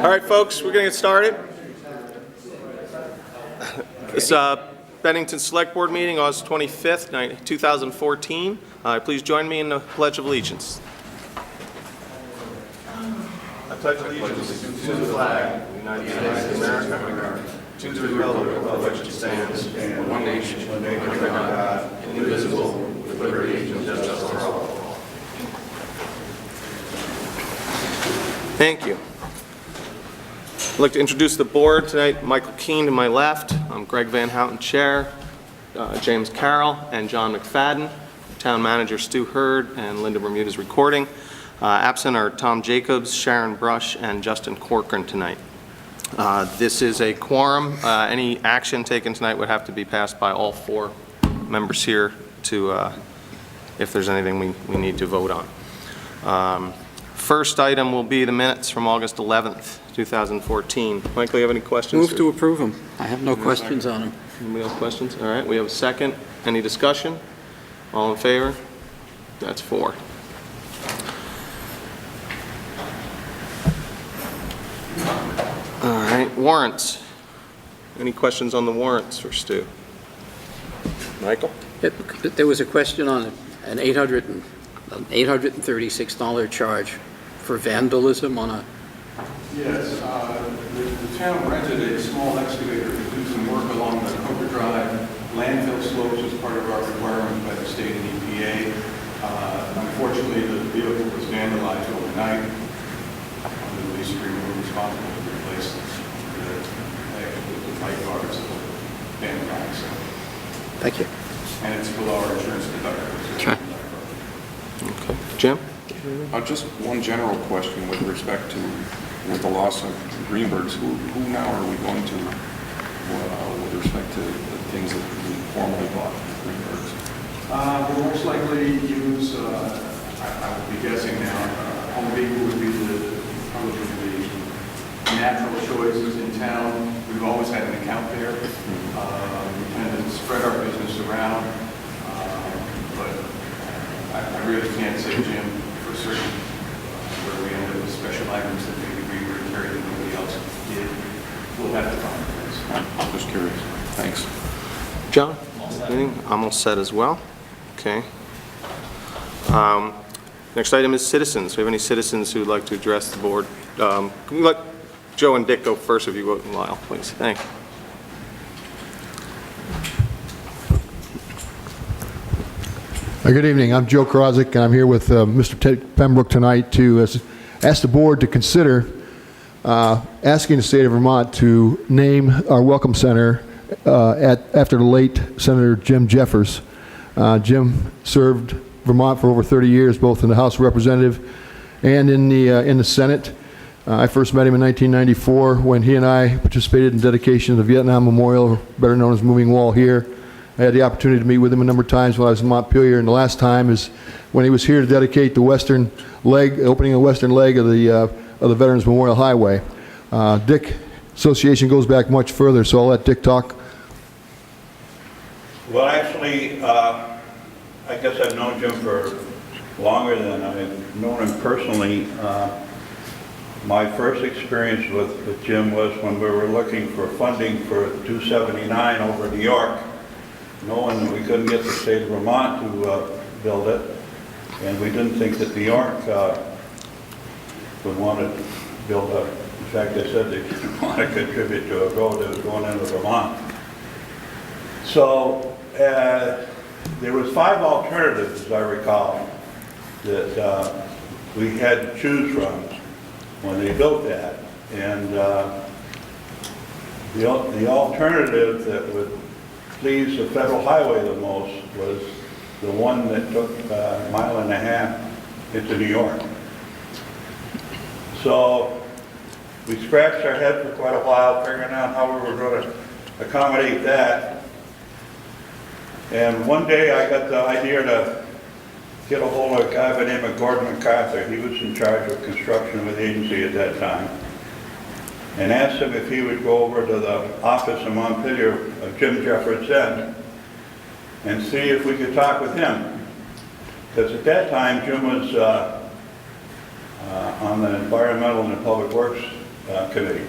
All right, folks, we're going to get started. This Bennington Select Board meeting, August 25th, 2014. Please join me in the Pledge of Allegiance. I pledge allegiance to the flag of the United States of America, to the republic for which it stands, one nation, under God, indivisible, with liberty and justice for all. Thank you. I'd like to introduce the board tonight. Michael Keene to my left. I'm Greg Van Houten, Chair. James Carroll and John McFadden. Town Manager Stu Hurd and Linda Bermuda's recording. Absent are Tom Jacobs, Sharon Brush, and Justin Corcoran tonight. This is a quorum. Any action taken tonight would have to be passed by all four members here to, if there's anything we need to vote on. First item will be the minutes from August 11th, 2014. Michael, you have any questions? Move to approve them. I have no questions on them. Anybody have questions? All right, we have a second. Any discussion? All in favor? That's 4. All right, warrants. Any questions on the warrants for Stu? Michael? There was a question on an $836 charge for vandalism on a... Yes, the town rented a small excavator to do some work along the Coker Drive landfill slopes as part of our requirement by the state and EPA. Unfortunately, the vehicle was vandalized overnight. Under the lease agreement, we're responsible to replace the light bars that were vandalized. Thank you. And it's below our insurance deductible. Okay. Okay. Jim? Just one general question with respect to the loss of Greenbergs. Who now are we going to with respect to the things that we formerly bought from Greenbergs? We'll most likely use, I would be guessing now, Home Depot would be probably the natural choices in town. We've always had an account there. We tend to spread our business around, but I really can't say, Jim, for certain where we end up with special items that maybe we were carried that nobody else did. We'll have to find things. I'm just curious. Thanks. John? I'm all set as well. Okay. Next item is citizens. Do we have any citizens who would like to address the board? Can we let Joe and Dick go first if you go in Lyle, please? Thank you. Good evening. I'm Joe Krozik, and I'm here with Mr. Ted Pembroke tonight to ask the board to consider asking the state of Vermont to name our Welcome Center after the late Senator Jim Jeffers. Jim served Vermont for over 30 years, both in the House of Representatives and in the Senate. I first met him in 1994 when he and I participated in dedication of the Vietnam Memorial, better known as Moving Wall here. I had the opportunity to meet with him a number of times when I was in Montpelier, and the last time is when he was here to dedicate the western leg, opening the western leg of the Veterans Memorial Highway. Dick Association goes back much further, so I'll let Dick talk. Well, actually, I guess I've known Jim for longer than I've known him personally. My first experience with Jim was when we were looking for funding for 279 over New York, knowing that we couldn't get the state of Vermont to build it, and we didn't think that New York would want to build a, in fact, they said they didn't want to contribute to a road that was going into Vermont. So there was 5 alternatives, as I recall, that we had to choose from when they built that. And the alternative that would please the federal highway the most was the one that took a mile and a half into New York. So we scratched our head for quite a while figuring out how we were going to accommodate that. And one day I got the idea to get a hold of a guy by the name of Gordon MacArthur. He was in charge of construction with the agency at that time. And asked him if he would go over to the office in Montpelier of Jim Jeffers then and see if we could talk with him. Because at that time, Jim was on the Environmental and Public Works Committee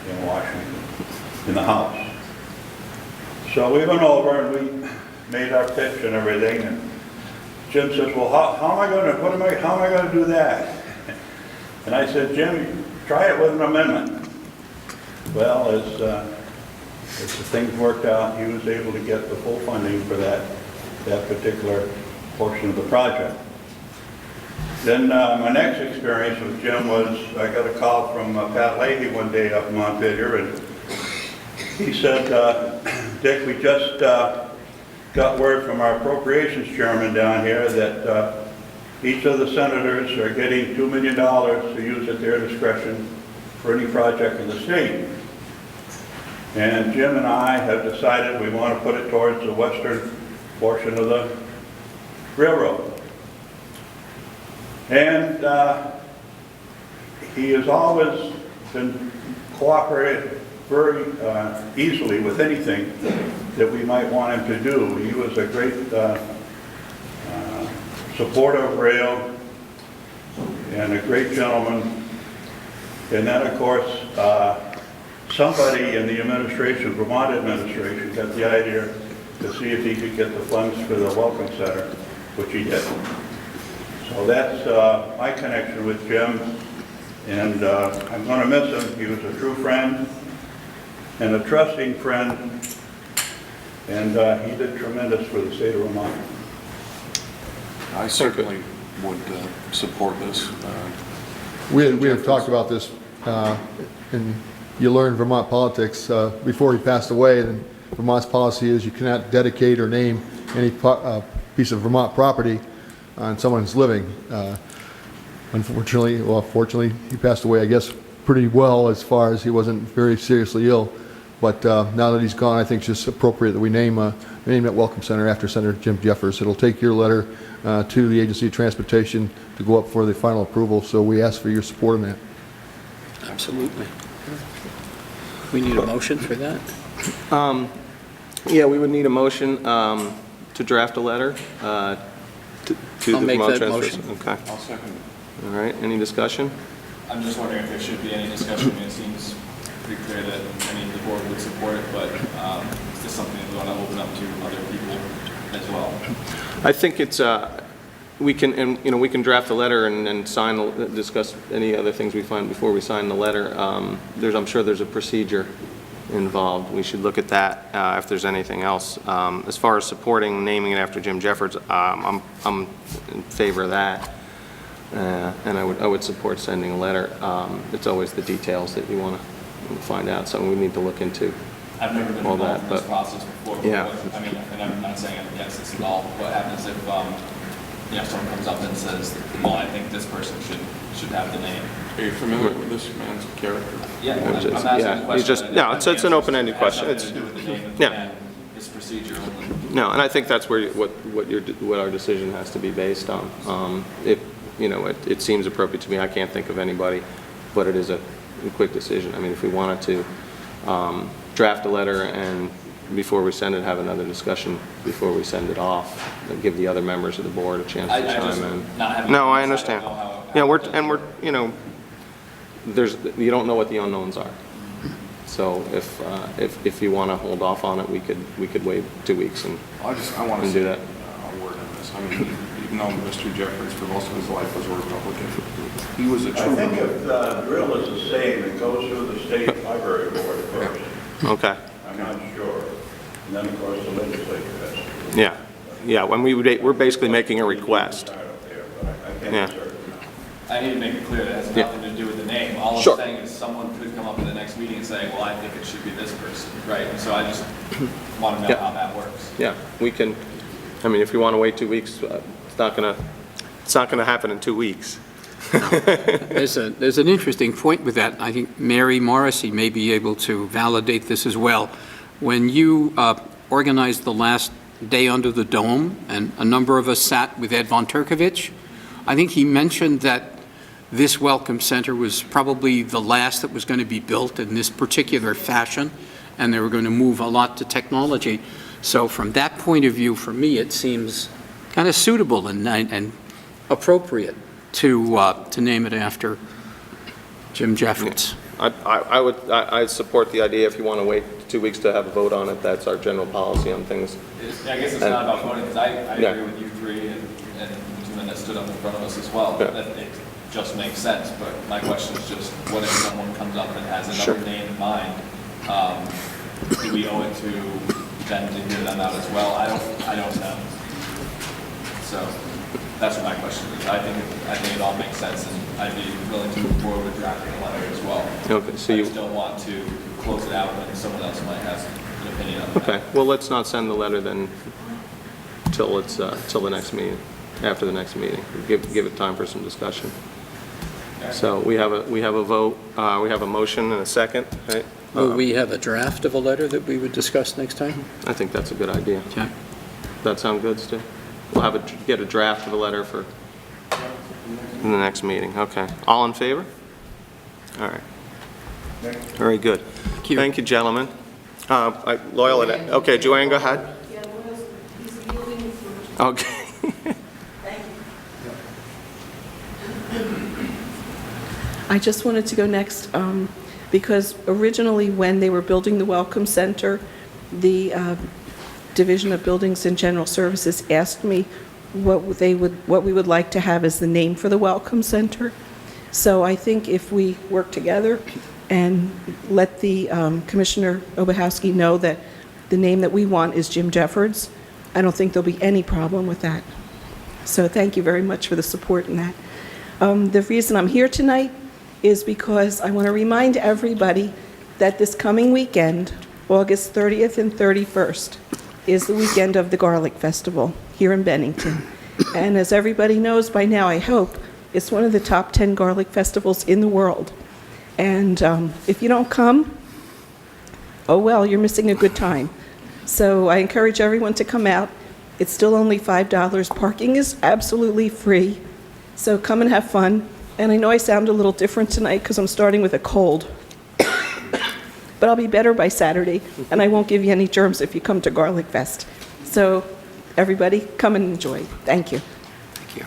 in Washington, in the House. So we went over and we made our pitch and everything, and Jim says, well, how am I going to do that? And I said, Jim, try it with an amendment. Well, as the things worked out, he was able to get the full funding for that particular portion of the project. Then my next experience with Jim was, I got a call from Pat Leahy one day up in Montpelier, and he said, Dick, we just got word from our appropriations chairman down here that each of the senators are getting $2 million to use at their discretion for any project in the state. And Jim and I have decided we want to put it towards the western portion of the railroad. And he has always been cooperating very easily with anything that we might want him to do. He was a great supporter of rail and a great gentleman. And then, of course, somebody in the administration, Vermont administration, got the idea to see if he could get the funds for the Welcome Center, which he did. So that's my connection with Jim, and I'm going to miss him. He was a true friend and a trusting friend, and he did tremendous for the state of Vermont. I certainly would support this. We have talked about this, and you learn Vermont politics before he passed away, and Vermont's policy is you cannot dedicate or name any piece of Vermont property on someone's living. Unfortunately, well, fortunately, he passed away, I guess, pretty well as far as he wasn't very seriously ill. But now that he's gone, I think it's just appropriate that we name that Welcome Center after Senator Jim Jeffers. It'll take your letter to the Agency of Transportation to go up for the final approval, so we ask for your support on that. Absolutely. We need a motion for that? Yeah, we would need a motion to draft a letter to I'll the make Vermont that Transportation. motion. Okay. I'll second it. All right, any discussion? I'm just wondering if there should be any discussion. I mean, it seems pretty clear that the board would support it, but is this something we want to open up to other people as well? I think it's, we can draft a letter and sign, discuss any other things we find before we sign the letter. I'm sure there's a procedure involved. We should look at that if there's anything else. As far as supporting naming it after Jim Jeffords, I'm in favor of that. And I would support sending a letter. It's always the details that you want to find out, so we need to look into I've never been all involved that. in this But process before. yeah. I mean, and I'm not saying I'm against this at all. What happens if someone comes up and says, well, I think this person should have the name? Are you familiar with this man's character? Yeah, I'm I'm just- asking yeah, the he's question. just- no, it's an open-ended It has question. nothing to do with the name of the Yeah. man, it's procedural. No, and I think that's where what our decision has to be based on. It seems appropriate to me. I can't think of anybody, but it is a quick decision. I mean, if we wanted to draft a letter and before we send it, have another discussion before we send it off, and give the other members of the board a chance to chime in. No, I understand. Yeah, you don't know what the unknowns are. So if you want to hold off on it, we could wait 2 weeks and I want to do say that. a word on this. I mean, you've known Mr. Jeffers for most of his life as a Republican. He was a I true think if the drill is the same, it goes through the state library board first. Okay. I'm not sure. And then, of course, the legislature has to. Yeah. Yeah. When we're basically making a request. I can't Yeah. be certain. I need to make it clear that it has Yeah. nothing to do with the name. All I'm Sure. saying is someone could come up in the next meeting and say, well, I think it should be this person, right? And so I just want to know Yeah. how that works. Yeah. We can. I mean, if you want to wait 2 weeks, it's not gonna happen in 2 weeks. There's an interesting point with that. I think Mary Morrissey may be able to validate this as well. When you organized the last day under the dome, and a number of us sat with Ed von Turkovich, I think he mentioned that this Welcome Center was probably the last that was going to be built in this particular fashion, and they were going to move a lot to technology. So from that point of view, for me, it seems kind of suitable and appropriate to name it after Jim Jeffords. I support the idea if you want to wait 2 weeks to have a vote on it. That's our general policy on things. I guess it's not about voting, because I Yeah. agree with you three and the two men that stood up in front of us as well. Yeah. That it just makes sense, but my question is just, what if someone comes up and has Sure. another name in mind? Do we owe it to them to hear them out as well? I don't know. So that's what my question is. I think it all makes sense, and I'd be willing to move forward with drafting a letter as well. Okay, so I you, just don't want to close it out when someone else might have an opinion on that. okay, well, let's not send the letter then till it's, till the next meeting, after the next meeting. Give it time for some discussion. So we have a vote, we have a motion and a second, right? Will we have a draft of a letter that we would discuss next time? I think that's a good idea. Okay. That sound good, Stu? We'll get a draft of a letter for, in the next meeting, okay. All in favor? All right. Very good. you. Thank you, gentlemen. Loyal, okay, Joanne, go ahead. Yeah, he's yielding first. Okay. Thank you. I just wanted to go next, because originally when they were building the Welcome Center, the Division of Buildings and General Services asked me what we would like to have as the name for the Welcome Center. So I think if we work together and let the Commissioner Obachowski know that the name that we want is Jim Jeffords, I don't think there'll be any problem with that. So thank you very much for the support in that. The reason I'm here tonight is because I want to remind everybody that this coming weekend, August 30th and 31st, is the weekend of the Garlic Festival here in Bennington. And as everybody knows by now, I hope, it's one of the top 10 garlic festivals in the world. And if you don't come, oh well, you're missing a good time. So I encourage everyone to come out. It's still only $5. Parking is absolutely free. So come and have fun. And I know I sound a little different tonight because I'm starting with a cold. But I'll be better by Saturday, and I won't give you any germs if you come to Garlic Fest. So everybody, come and enjoy. Thank you. Thank you.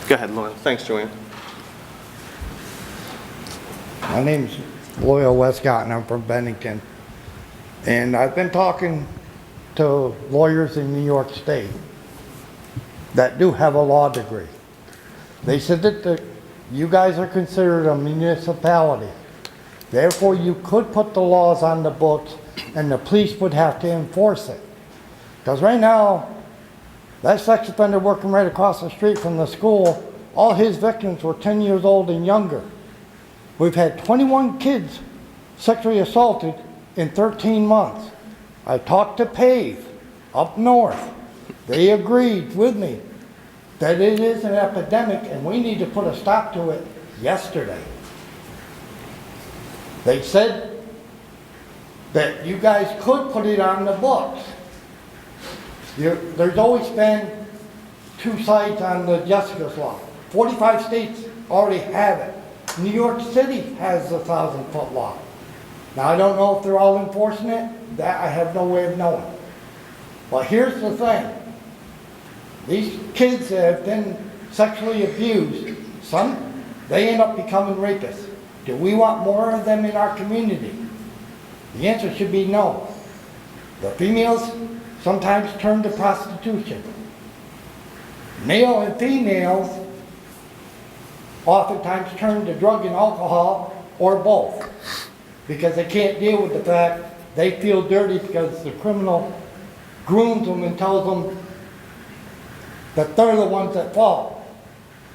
Go ahead, Loyal. Thanks, Joanne. My name's Loyal Westcott, and I'm from Bennington. And I've been talking to lawyers in New York State that do have a law degree. They said that you guys are considered a municipality. Therefore, you could put the laws on the books, and the police would have to enforce it. Because right now, that sex offender working right across the street from the school, all his victims were 10 years old and younger. We've had 21 kids sexually assaulted in 13 months. I talked to PAVE up north. They agreed with me that it is an epidemic and we need to put a stop to it yesterday. They said that you guys could put it on the books. There's always been two sides on the Jessica's Law. 45 states already have it. New York City has the 1,000-foot law. Now, I don't know if they're all enforcing it. That I have no way of knowing. But here's the thing. These kids that have been sexually abused, some, they end up becoming rapists. Do we want more of them in our community? The answer should be no. The females sometimes turn to prostitution. Male and females oftentimes turn to drug and alcohol or both because they can't deal with the fact they feel dirty because the criminal grooms them and tells them that they're the ones at fault.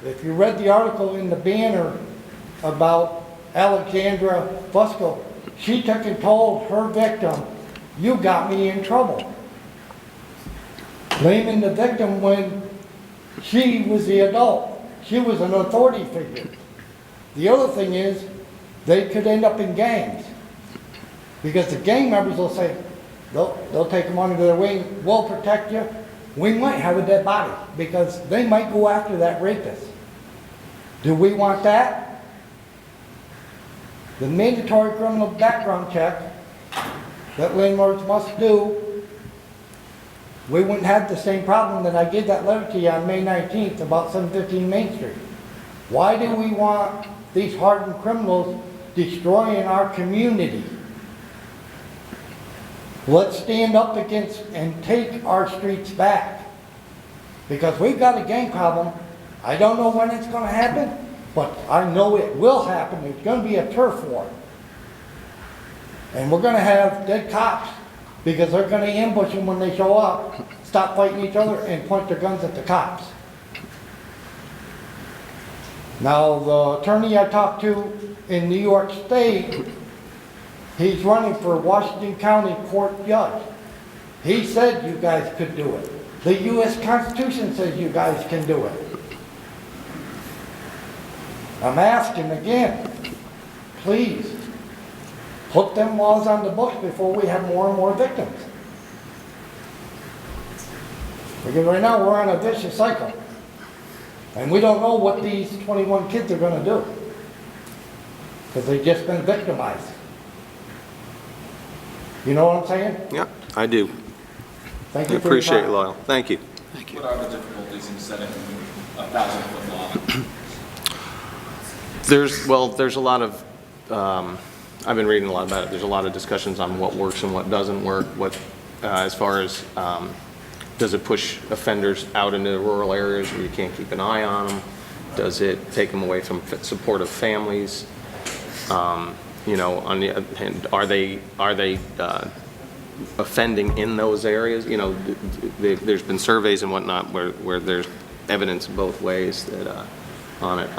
If you read the article in the Banner about Alexandra Fusco, she took and told her victim, "You got me in trouble." Blaming the victim when she was the adult. She was an authority figure. The other thing is, they could end up in gangs. Because the gang members will say, they'll take them under their wing, we'll protect you. We might have a dead body because they might go after that rapist. Do we want that? The mandatory criminal background check that landlords must do, we wouldn't have the same problem that I gave that letter to you on May 19th about 715 Main Street. Why do we want these hardened criminals destroying our community. Let's stand up against and take our streets back. Because we've got a gang problem. I don't know when it's going to happen, but I know it will happen. There's going to be a turf war. And we're going to have dead cops because they're going to ambush them when they show up, stop fighting each other, and point their guns at the cops. Now, the attorney I talked to in New York State, he's running for Washington County Court Judge. He said you guys could do it. The U.S. Constitution says you guys can do it. I'm asking again, please, put them laws on the books before we have more and more victims. Because right now we're on a vicious cycle. And we don't know what these 21 kids are going to do. Because they've just been victimized. You know what I'm saying? Yeah, I do. Thank I you for your appreciate it, time. Loyal. Thank you. What are the difficulties in setting a 1,000-foot law? There's a lot of, I've been reading a lot about it. There's a lot of discussions on what works and what doesn't work, as far as, does it push offenders out into rural areas where you can't keep an eye on them? Does it take them away from supportive families? You know, on the other hand, are they offending in those areas? You know, there's been surveys and whatnot where there's evidence both ways that on it.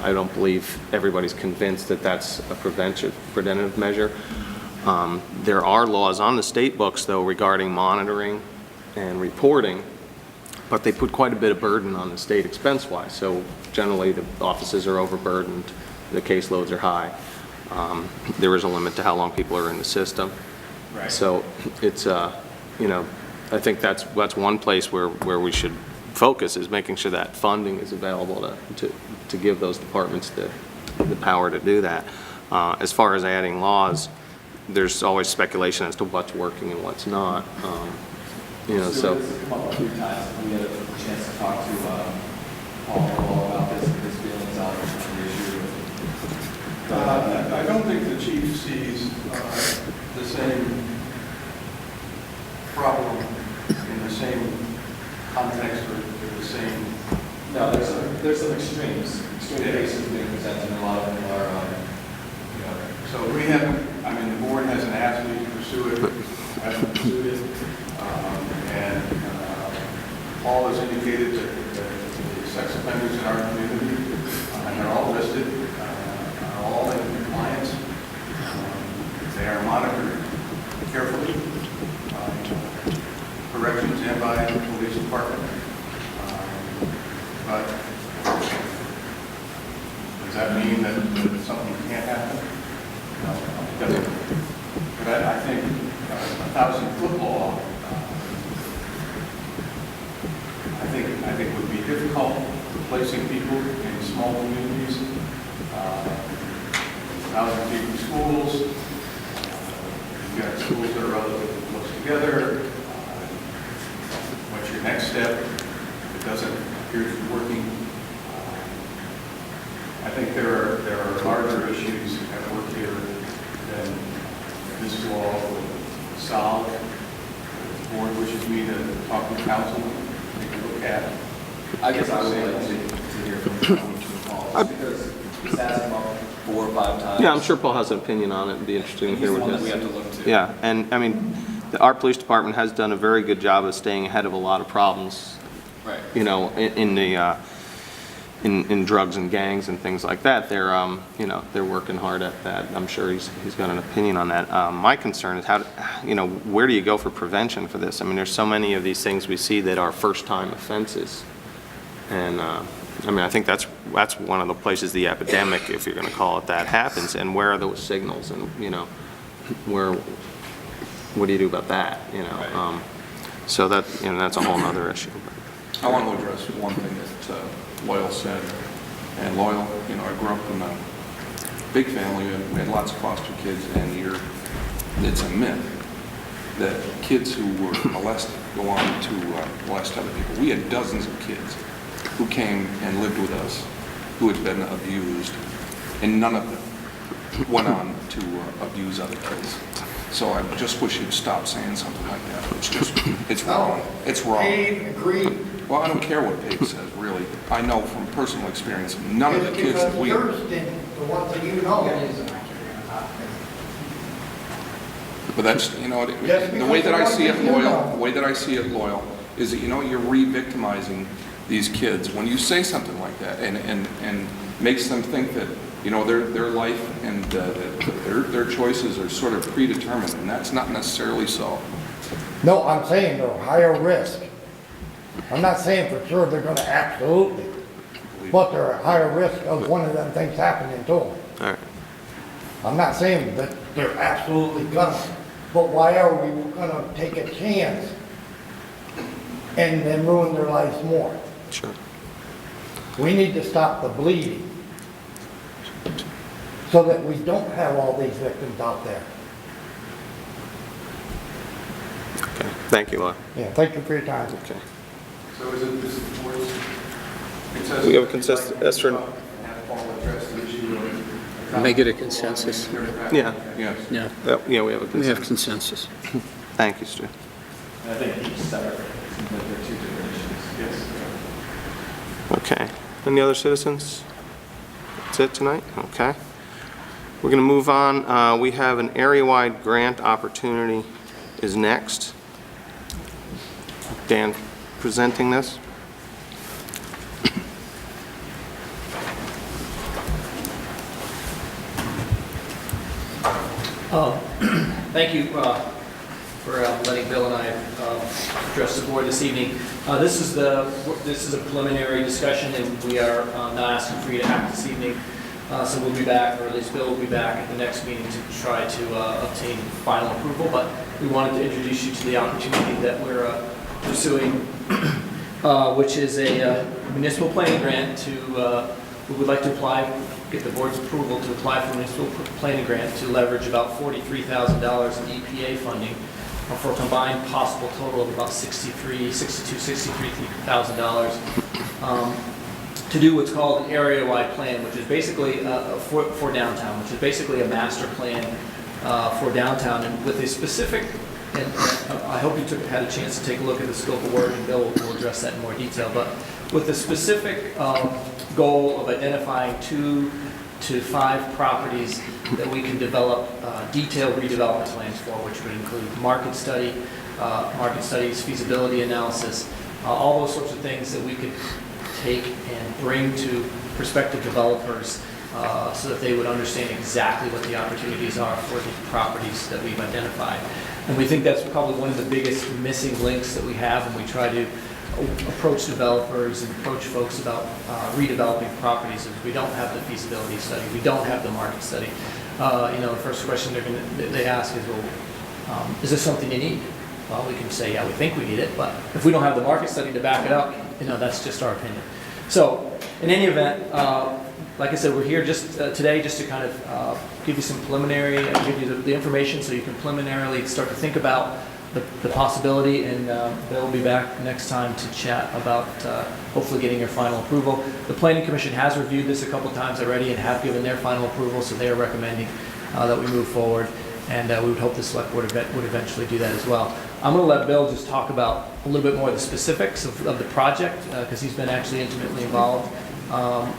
I don't believe everybody's convinced that that's a preventive measure. There are laws on the state books, though, regarding monitoring and reporting, but they put quite a bit of burden on the state expense-wise. So generally, the offices are overburdened, the caseloads are high. There is a limit to how long people are in the system. Right. So it's, you know, I think that's one place where we should focus, is making sure that funding is available to give those departments the power to do that. As far as adding laws, there's always speculation as to what's working and what's not. You know, so. This has come up a few times. We had a chance to talk to Paul about this and his feelings on the issue. I don't think the chief sees the same problem in the same context or the same. No, there's some extreme cases being presented, and a lot of them are, you know. So we haven't, I mean, the board hasn't asked me to pursue it, I haven't pursued it. And Paul has indicated that the sex offenders in our community, and they're all listed, are all in compliance. They are monitored carefully, corrections and by the police department. But does that mean that something can't happen? No, it doesn't. But I think a 1,000-foot law, I think would be difficult placing people in small communities, 1,000 people in schools. You've got schools that are relatively close together. What's your next step? If it doesn't appear to be working. I think there are larger issues at work here than this law would solve. If the board wishes me to talk to council, take a look at it. I guess I would like to hear from Paul, because this has come up 4 or 5 times. Yeah, I'm sure Paul has an opinion on it. It'd be interesting to hear He's what one that his. we have to look to. Yeah, and I mean, our police department has done a very good job of staying ahead of a lot of problems. Right. You know, in drugs and gangs and things like that. They're you know, they're working hard at that. I'm sure he's got an opinion on that. My concern is where do you go for prevention for this? I mean, there's so many of these things we see that are first-time offenses, and I mean, I think that's one of the places the epidemic, if you're going to call it that, happens. And where are those signals? And you know, what do you do about that? You know, Right. so that, you know, that's a whole other issue. I want to address one thing that Loyal said. And Loyal, you know, I grew up in a big family. We had lots of foster kids, and it's a myth that kids who were molested go on to molest other people. We had dozens of kids who came and lived with us who had been abused, and none of them went on to abuse other kids. So I just wish you'd stop saying something like that. It's just, it's wrong. It's wrong. Pave, agreed. Well, I don't care what Pape says, really. I know from personal experience, none of the It's kids because that we... yours didn't, the ones that you know. But that's, you know, Yes, the way that I see it, because the ones that you Loyal, know. the way that I see it, Loyal, is that, you know, you're re-victimizing these kids. When you say something like that and makes them think that, you know, their life and their choices are sort of predetermined, and that's not necessarily so. No, I'm saying they're higher risk. I'm not saying for sure they're gonna absolutely, but they're at higher risk of one of them things happening to them. All right. I'm not saying that they're absolutely gonna, but why are we gonna take a chance and then ruin their lives more? Sure. We need to stop the bleeding so that we don't have all these victims out there. Okay. Thank you, Laura. Yeah, thank you for your time. Okay. So is it this board's consensus? We have a consensus, as for- And have Paul address the issue of... Make it a consensus. Yeah. Yes. Yeah, Yeah, we have a we have consensus. consensus. Thank you, Stu. And I think each separate, it seems like they're two different issues. Yes. Okay. Any other citizens? That's it tonight? Okay. We're going to move on. We have an area-wide grant opportunity is next. Dan presenting this. Thank you for letting Bill and I address the board this evening. This is a preliminary discussion, and we are not asking for you to act this evening. So we'll be back, or at least Bill will be back at the next meeting to try to obtain final approval. But we wanted to introduce you to the opportunity that we're pursuing, which is a municipal planning grant to, we would like to apply, get the board's approval to apply for a municipal planning grant to leverage about $43,000 in EPA funding for a combined possible total of about $63,000 to do what's called an area-wide plan, which is basically for downtown, which is basically a master plan for downtown, and with a specific, and I hope you had a chance to take a look at the scope of work, and Bill will address that in more detail, but with the specific goal of identifying 2 to 5 properties that we can develop detailed redevelopment plans for, which would include market studies, feasibility analysis, all those sorts of things that we could take and bring to prospective developers so that they would understand exactly what the opportunities are for the properties that we've identified. And we think that's probably one of the biggest missing links that we have when we try to approach developers and approach folks about redeveloping properties is we don't have the feasibility study, we don't have the market study. The first question they ask is, well, is this something you need? Well, we can say, yeah, we think we need it, but if we don't have the market study to back it up, that's just our opinion. So, in any event, like I said, we're here just today just to kind of give you some preliminary, give you the information so you can preliminarily start to think about the possibility, and Bill will be back next time to chat about hopefully getting your final approval. The Planning Commission has reviewed this a couple times already and have given their final approval, so they are recommending that we move forward, and we would hope the Select Board would eventually do that as well. I'm going to let Bill just talk about a little bit more of the specifics of the project, because he's been actually intimately involved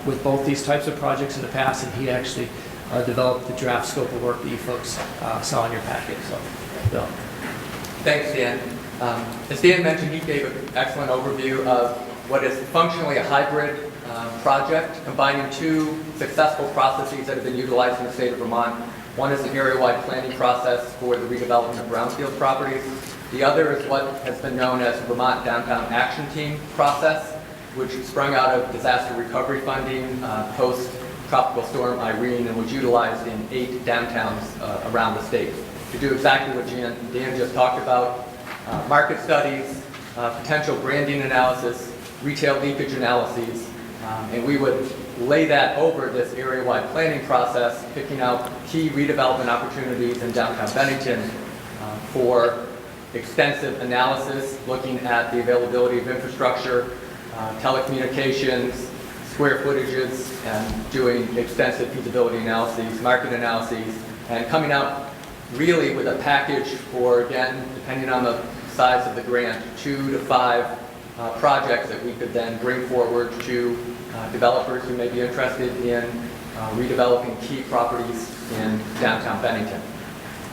with both these types of projects in the past, and he actually developed the draft scope of work that you folks saw in your packet. So, Bill. Thanks, Dan. As Dan mentioned, he gave an excellent overview of what is functionally a hybrid project, combining 2 successful processes that have been utilized in the state of Vermont. One is the area-wide planning process for the redevelopment of brownfield properties. The other is what has been known as the Vermont Downtown Action Team process, which sprung out of disaster recovery funding post-Tropical Storm Irene and was utilized in 8 downtowns around the state to do exactly what Dan just talked about, market studies, potential branding analysis, retail leakage analyses, and we would lay that over this area-wide planning process, picking out key redevelopment opportunities in downtown Bennington for extensive analysis, looking at the availability of infrastructure, telecommunications, square footages and doing extensive feasibility analyses, market analyses, and coming out really with a package for, again, depending on the size of the grant, 2 to 5 projects that we could then bring forward to developers who may be interested in redeveloping key properties in downtown Bennington.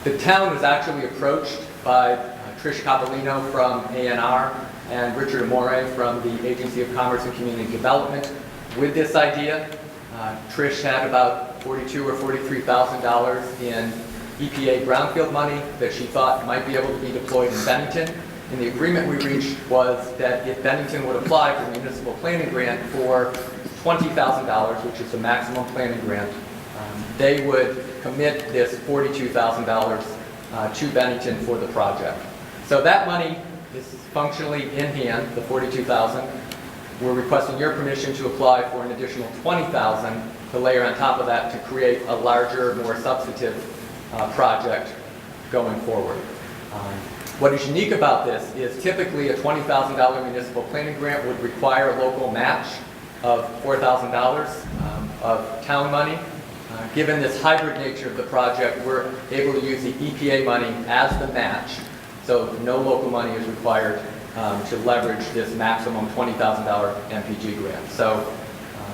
The town was actually approached by Trish Capolino from ANR and Richard Amore from the Agency of Commerce and Community Development with this idea. Trish had about $42,000 or $43,000 in EPA brownfield money that she thought might be able to be deployed in Bennington. And the agreement we reached was that if Bennington would apply for a municipal planning grant for $20,000, which is the maximum planning grant, they would commit this $42,000 to Bennington for the project. So that money is functionally in hand, the $42,000. We're requesting your permission to apply for an additional $20,000 to layer on top of that to create a larger, more substantive project going forward. What is unique about this is typically a $20,000 municipal planning grant would require a local match of $4,000 of town money. Given this hybrid nature of the project, we're able to use the EPA money as the match, so no local money is required to leverage this maximum $20,000 MPG grant. So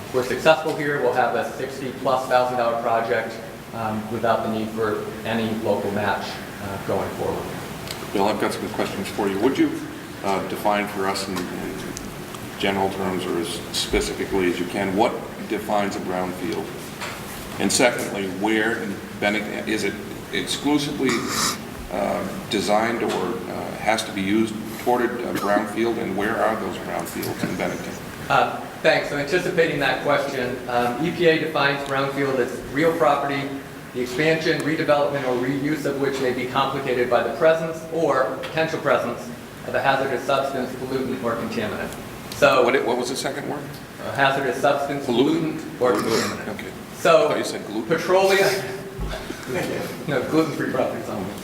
if we're successful here, we'll have a $60,000+ project without the need for any local match going forward. Bill, I've got some questions for you. Would you define for us in general terms or as specifically as you can, what defines a brownfield? And secondly, where in Bennington, is it exclusively designed or has to be used toward a brownfield, and where are those brownfields in Bennington? Thanks. So anticipating that question, EPA defines brownfield as real property, the expansion, redevelopment, or reuse of which may be complicated by the presence or potential presence of a hazardous substance, pollutant, or contaminant. So, what was the second word? A hazardous substance, pollutant, or contaminant. Okay. So, I thought you said gluten. Petroleum, no, gluten-free properties only.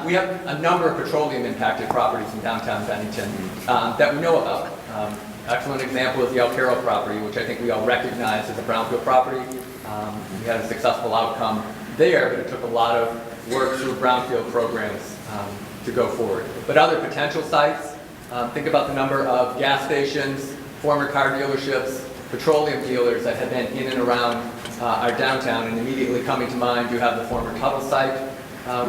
We have a number of petroleum-impacted properties in downtown Bennington that we know about. Excellent example is the El Caro property, which I think we all recognize as a brownfield property. We had a successful outcome there, but it took a lot of work through brownfield programs to go forward. But other potential sites, think about the number of gas stations, former car dealerships, petroleum dealers that have been in and around our downtown, and immediately coming to mind, you have the former Tuttle site,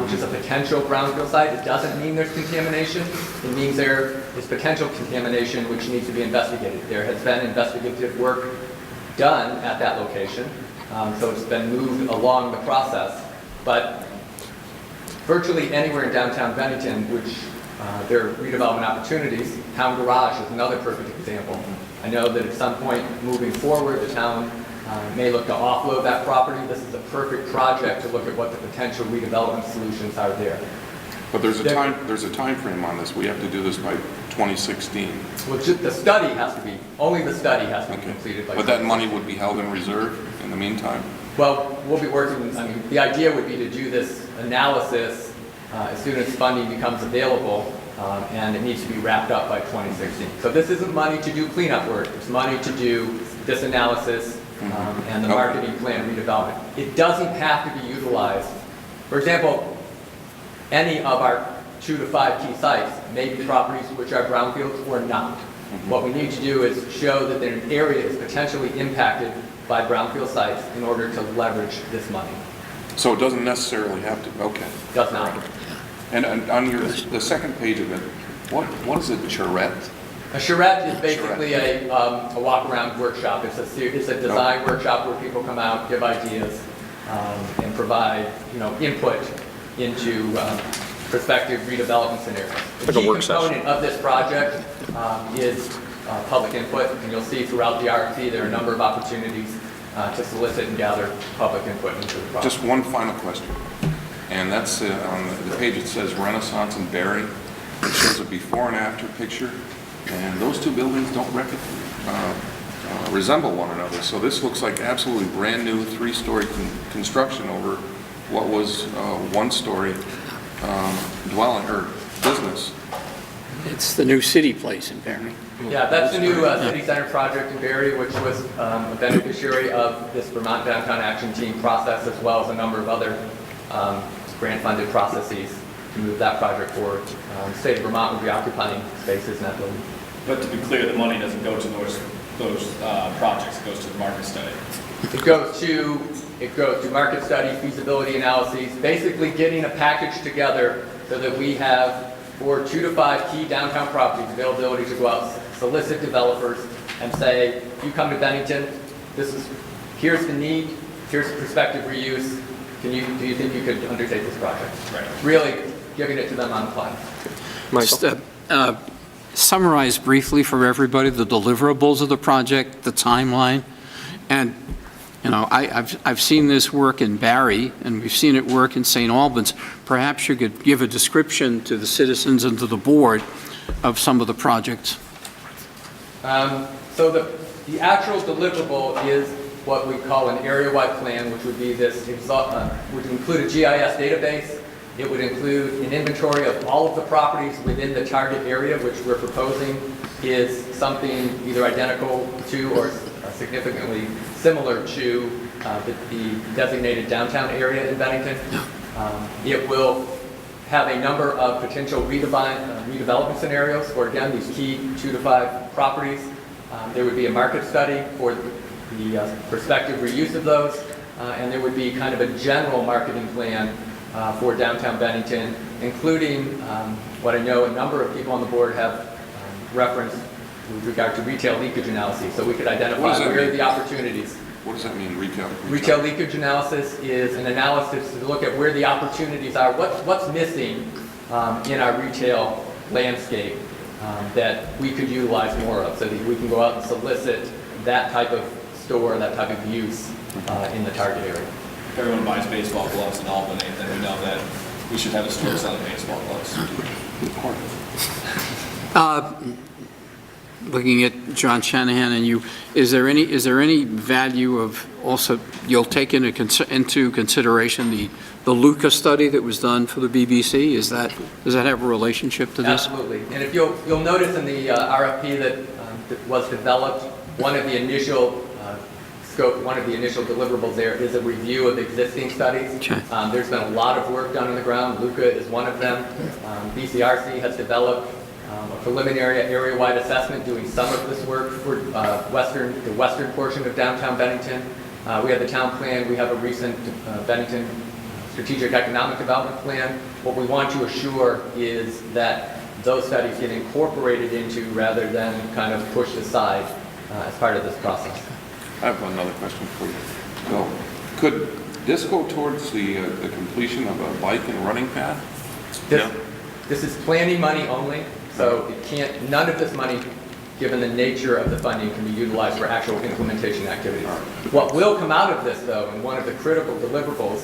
which is a potential brownfield site. It doesn't mean there's contamination. It means there is potential contamination which needs to be investigated. There has been investigative work done at that location, so it's been moved along the process. But virtually anywhere in downtown Bennington, which there are redevelopment opportunities, Town Garage is another perfect example. I know that at some point moving forward, the town may look to offload that property. This is a perfect project to look at what the potential redevelopment solutions are there. But there's a time frame on this. We have to do this by 2016. Well, the study has to be, only the study has to be completed by. But that money would be held in reserve in the meantime? Well, we'll be working, I mean, the idea would be to do this analysis as soon as funding becomes available, and it needs to be wrapped up by 2016. So this isn't money to do cleanup work. It's money to do this analysis and the marketing plan redevelopment. It doesn't have to be utilized. For example, any of our 2 to 5 key sites may be properties which are brownfields or not. What we need to do is show that an area is potentially impacted by brownfield sites in order to leverage this money. So it doesn't necessarily have to, okay. Does not. And on the second page of it, what is a charrette? A charrette is basically a walk-around workshop. It's a design workshop where people come out, give ideas, and provide input into prospective redevelopment scenarios. The key component of this project is public input, and you'll see throughout the RFP there are a number of opportunities to solicit and gather public input into the project. Just one final question, and that's on the page it says Renaissance and Berry. It shows a before and after picture, and those two buildings don't resemble one another. So this looks like absolutely brand new 3-story construction over what was 1-story dwelling or business. It's the new city place in Barry. Yeah, that's the new city center project in Barry, which was a beneficiary of this Vermont Downtown Action Team process, as well as a number of other grant-funded processes to move that project forward. The state of Vermont will be occupying spaces in that building. But to be clear, the money doesn't go to those projects, it goes to the market study. It goes to market study, feasibility analyses, basically getting a package together so that we have for 2 to 5 key downtown properties availability to go out, solicit developers, and say, you come to Bennington, here's the need, here's the prospective reuse. Do you think you could undertake this project? Right. Really giving it to them on the fly. Just summarize briefly for everybody the deliverables of the project, the timeline, and I've seen this work in Barry, and we've seen it work in St. Albans. Perhaps you could give a description to the citizens and to the board of some of the projects. So the actual deliverable is what we call an area-wide plan, which would be would include a GIS database. It would include an inventory of all of the properties within the target area, which we're proposing is something either identical to or significantly similar to the designated downtown area in Bennington. It will have a number of potential redevelopment scenarios for, again, these key 2 to 5 properties. There would be a market study for the prospective reuse of those, and there would be kind of a general marketing plan for downtown Bennington, including what I know a number of people on the board have referenced with regard to retail leakage analysis. So we could identify where the opportunities. What does that mean, retail? Retail leakage analysis is an analysis to look at where the opportunities are, what's missing in our retail landscape that we could utilize more of, so that we can go out and solicit that type of store, that type of use in the target area. If everyone buys baseball gloves in Albany, then we know that we should have a store selling baseball gloves. Looking at John Shanahan and you, is there any value of also, you'll take into consideration the Luca study that was done for the BBC? Does that have a relationship to this? Absolutely. And if you'll notice in the RFP that was developed, one of the initial deliverables there is a review of existing studies. Okay. There's been a lot of work done on the ground. Luca is one of them. BCRC has developed a preliminary area-wide assessment doing some of this work for the western portion of downtown Bennington. We have the town plan. We have a recent Bennington strategic economic development plan. What we want to assure is that those studies get incorporated into rather than kind of pushed aside as part of this process. I have another question for you. So, could this go towards the completion of a bike and running path? This is planning money only, so none of this money, given the nature of the funding, can be utilized for actual implementation activities. What will come out of this, though, and one of the critical deliverables,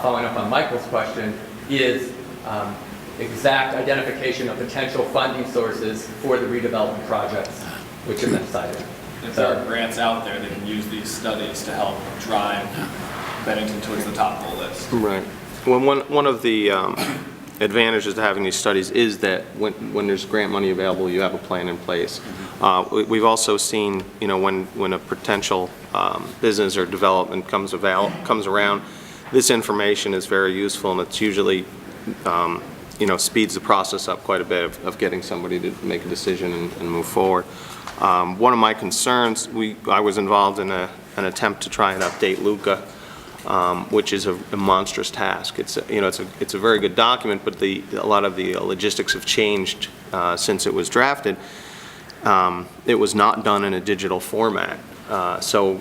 following up on Michael's question, is exact identification of potential funding sources for the redevelopment projects, which have been cited. If there are grants out there, they can use these studies to help drive Bennington towards the top of the list. Right. Well, one of the advantages to having these studies is that when there's grant money available, you have a plan in place. We've also seen, when a potential business or development comes around, this information is very useful, and it's usually, speeds the process up quite a bit of getting somebody to make a decision and move forward. One of my concerns, I was involved in an attempt to try and update Luca, which is a monstrous task. It's a very good document, but a lot of the logistics have changed since it was drafted. It was not done in a digital format. So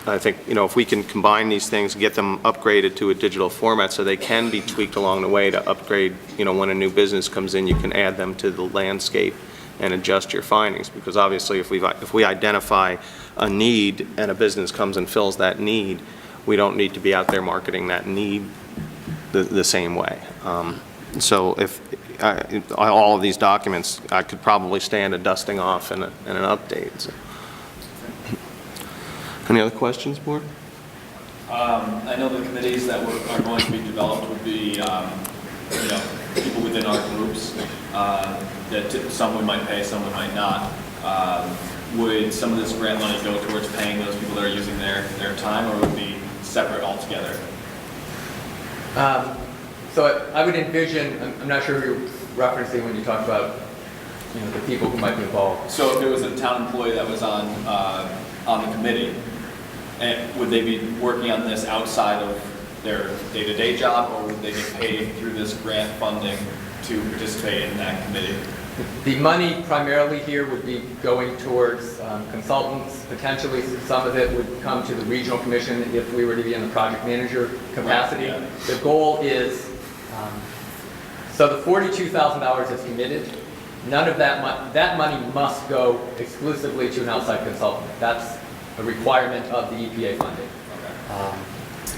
I think, if we can combine these things, get them upgraded to a digital format so they can be tweaked along the way to upgrade, when a new business comes in, you can add them to the landscape and adjust your findings, because obviously if we identify a need and a business comes and fills that need, we don't need to be out there marketing that need the same way. So if all of these documents, I could probably stand a dusting off and an update. So. Any other questions, board? I know the committees that are going to be developed would be, people within our groups, that someone might pay, someone might not. Would some of this grant money go towards paying those people that are using their time, or would it be separate altogether? So I would envision, I'm not sure who you're referencing when you talk about, the people who might be involved. So if there was a town employee that was on the committee, would they be working on this outside of their day-to-day job, or would they get paid through this grant funding to participate in that committee? The money primarily here would be going towards consultants. Potentially, some of it would come to the regional commission if we were to be in the project manager capacity. Right, yeah. The goal is, so the $42,000 is committed. None of that money must go exclusively to an outside consultant. That's a requirement of the EPA funding.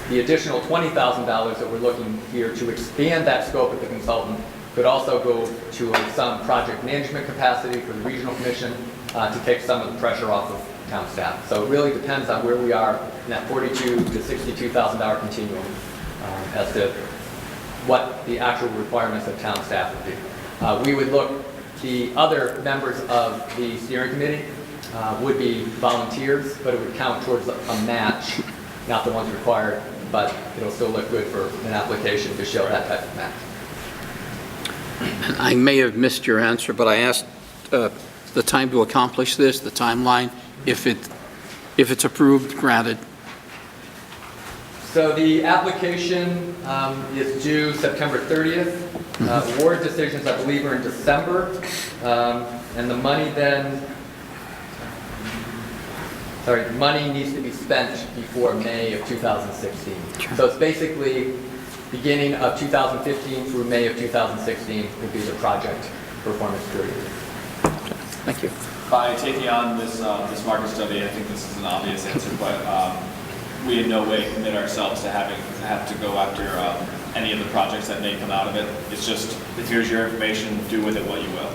The additional $20,000 that we're looking here to expand that scope of the consultant could also go to some project management capacity for the regional commission to take some of the pressure off of town staff. So it really depends on where we are in that $42,000 to $62,000 continuum as to what the actual requirements of town staff would be. We would look, the other members of the steering committee would be volunteers, but it would count towards a match, not the ones required, but it'll still look good for an application to show that type of match. And I may have missed your answer, but I asked the time to accomplish this, the timeline, if it's approved, granted. So the application is due September 30th. Award decisions, I believe, are in December. And the money then, money needs to be spent before May of 2016. So it's basically beginning of 2015 through May of 2016 would be the project performance period. Thank you. By taking on this market study, I think this is an obvious answer, but we in no way commit ourselves to have to go after any of the projects that may come out of it. It's just, here's your information, do with it what you will.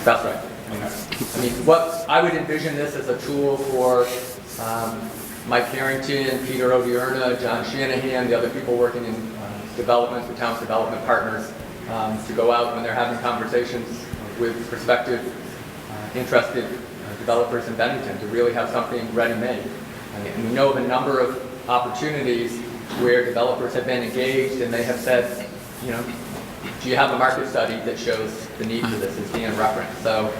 That's right. I mean, what I would envision this as a tool for Mike Harrington, Peter Odierna, John Shanahan, the other people working in development, the town's development partners, to go out when they're having conversations with prospective interested developers in Bennington to really have something ready-made. And we know of a number of opportunities where developers have been engaged and they have said, do you have a market study that shows the need for this, as Dan referenced? So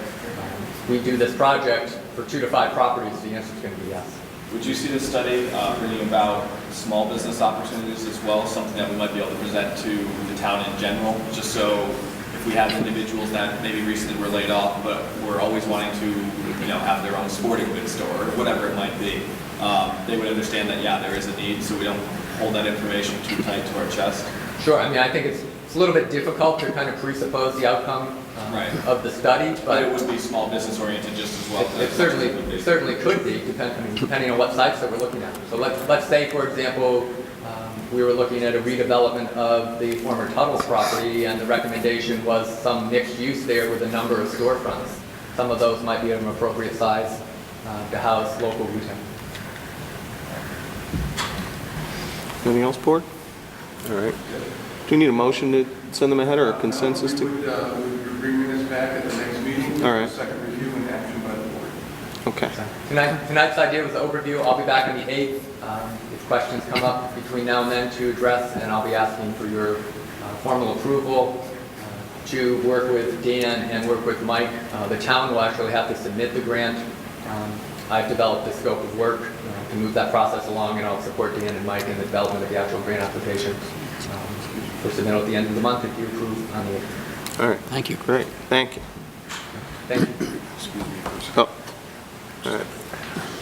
we do this project for 2 to 5 properties, the answer is going to be yes. Would you see this study bringing about small business opportunities as well, something that we might be able to present to the town in general, just so if we have individuals that maybe recently were laid off, but were always wanting to, have their own sporting goods store or whatever it might be, they would understand that, yeah, there is a need, so we don't hold that information too tight to our chest? Sure. I mean, I think it's a little bit difficult to kind of presuppose the outcome of the study, but it would be small business oriented just as well. It certainly could be, depending on what sites that we're looking at. So let's say, for example, we were looking at a redevelopment of the former Tuttle's property, and the recommendation was some mixed use there with a number of storefronts. Some of those might be of an appropriate size to house local retail. Anything else, board? All right. Do you need a motion to send them ahead or a consensus to? We would bring this back at the next meeting. All right. Second review and action by the board. Okay. Tonight's idea was overview. I'll be back on the 8th. If questions come up between now and then to address, and I'll be asking for your formal approval to work with Dan and work with Mike. The town will actually have to submit the grant. I've developed the scope of work to move that process along, and I'll support Dan and Mike in the development of the actual grant application for submittal at the end of the month if you approve on the 8th. All right. Thank you. Great. Thank you. Thank you. Oh. All right.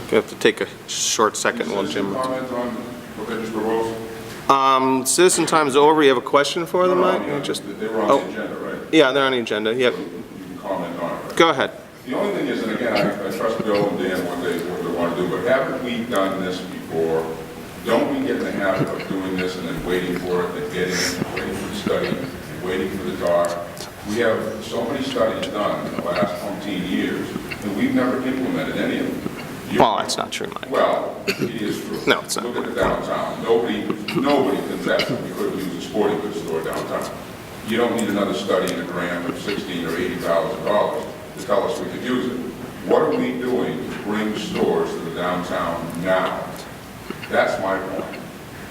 We have to take a short second while Jim. Comment on what they just proposed? Citizen time is over. You have a question for them, Mike? They were on the agenda, right? Yeah, they're on the agenda. Yep. You can comment on it, right? Go ahead. The only thing is, and again, I trust Bill and Dan what they want to do, but haven't we done this before? Don't we get in the habit of doing this and then waiting for it, and getting it, and waiting for the study, and waiting for the DAR? We have so many studies done in the last 15 years, and we've never implemented any of them. Well, that's not true, Mike. Well, it is true. No, it's not. Look at the downtown. Nobody can bet that we could use a sporting goods store downtown. you don't need another study and a grant of $16,000 or $80,000 to tell us we could use it. What are we doing to bring stores to the downtown now? That's my point.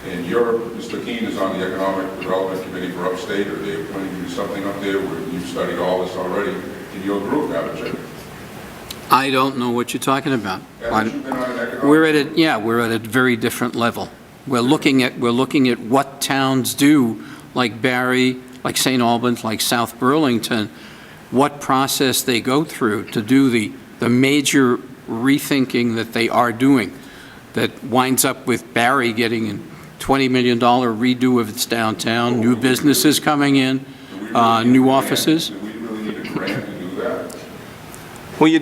And Mr. Keene is on the Economic Development Committee for Upstate, or they're going to do something up there where you've studied all this already in your group, haven't you? I don't know what you're talking about. Haven't you been on an economic? We're at a very different level. We're looking at what towns do, like Barry, like St. Albans, like South Burlington, what process they go through to do the major rethinking that they are doing, that winds up with Barry getting a $20 million redo of its downtown, new businesses coming in, new offices. Do we really need a grant to do that? Well,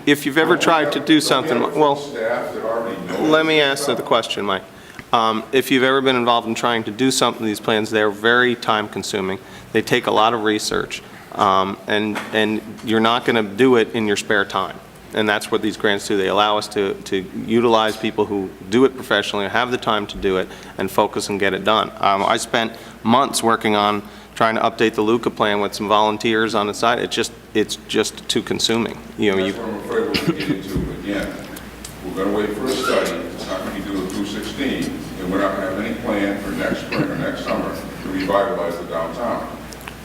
if you've ever tried to do something, well, Staff that already know. let me ask the question, Mike. If you've ever been involved in trying to do something of these plans, they're very time-consuming. They take a lot of research, and you're not going to do it in your spare time. And that's what these grants do. They allow us to utilize people who do it professionally, have the time to do it, and focus and get it done. I spent months working on trying to update the Luca plan with some volunteers on the side. It's just too consuming. That's what I'm afraid we're going to get into again. We're going to wait for a study. It's not going to be due in 2016, and we're not going to have any plan for next spring or next summer to revitalize the downtown.